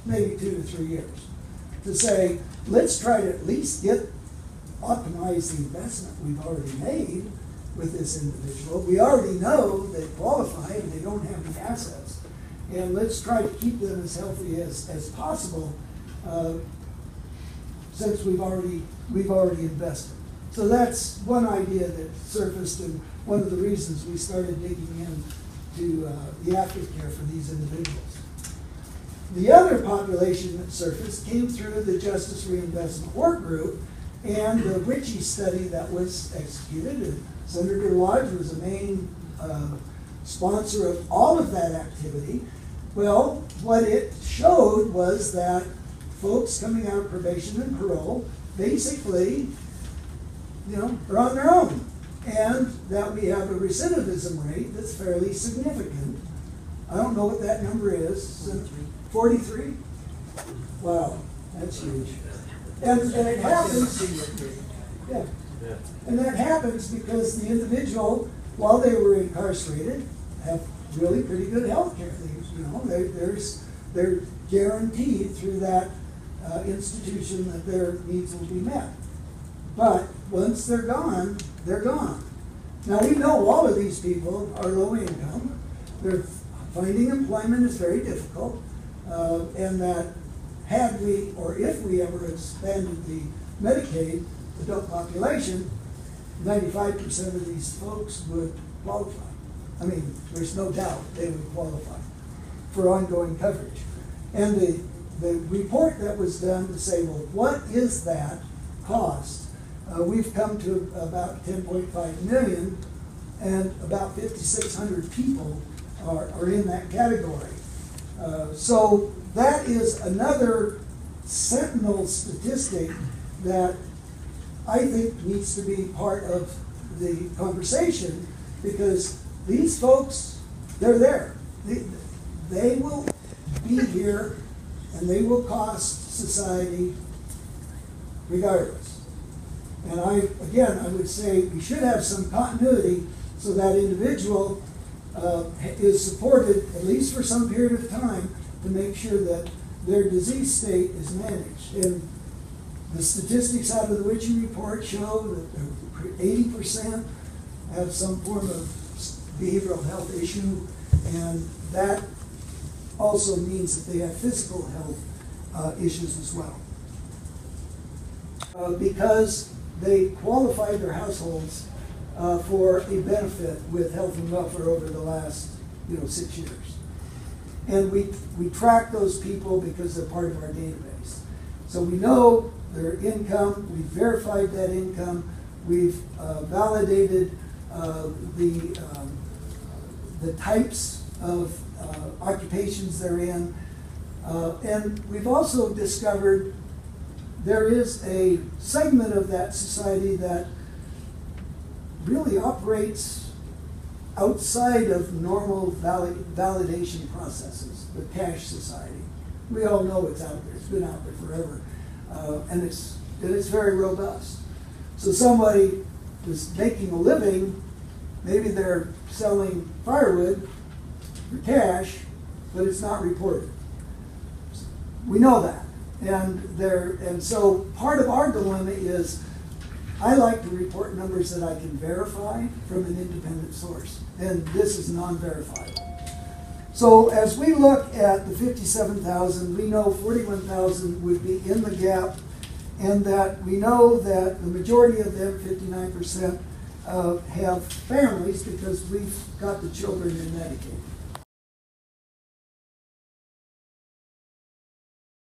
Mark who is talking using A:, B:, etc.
A: maybe 2 to 3 years, to say, let's try to at least optimize the investment we've already made with this individual. We already know they qualify and they don't have the assets. And let's try to keep them as healthy as possible since we've already invested. So that's one idea that surfaced, and one of the reasons we started digging into the aftercare for these individuals. The other population that surfaced came through the Justice Reinvestment Work Group and the Ritchie study that was executed. And Senator Lodge was the main sponsor of all of that activity. Well, what it showed was that folks coming out of probation and parole basically, are on their own, and that we have a recidivism rate that's fairly significant. I don't know what that number is. 43? Wow, that's huge. And it happens. Yeah. And that happens because the individual, while they were incarcerated, have really pretty good health care. They're guaranteed through that institution that their needs will be met. But once they're gone, they're gone. Now we know all of these people are low income. They're finding employment is very difficult, and that had we, or if we ever expanded the Medicaid adult population, 95% of these folks would qualify. I mean, there's no doubt they would qualify for ongoing coverage. And the report that was done to say, well, what is that cost? We've come to about 10.5 million, and about 5,600 people are in that category. So that is another sentinel statistic that I think needs to be part of the conversation, because these folks, they're there. They will be here, and they will cost society regardless. And I would say we should have some continuity so that individual is supported, at least for some period of time, to make sure that their disease state is managed. And the statistics out of the Ritchie report show that 80% have some form of behavioral health issue, and that also means that they have physical health issues as well. Because they qualify their households for a benefit with health and welfare over the last 6 years. And we track those people because they're part of our database. So we know their income, we've verified that income, we've validated the types of occupations they're in, and we've also discovered there is a segment of that society that really operates outside of normal validation processes, the cash society. We all know it's out there. It's been out there forever. And it's very robust. So somebody is making a living, maybe they're selling firewood for cash, but it's not reported. We know that. And so part of our dilemma is I like to report numbers that I can verify from an independent source, and this is non-verifiable. So as we look at the 57,000, we know 41,000 would be in the gap, and that we know that the majority of them, 59%, have families because we've got the children in Medicaid.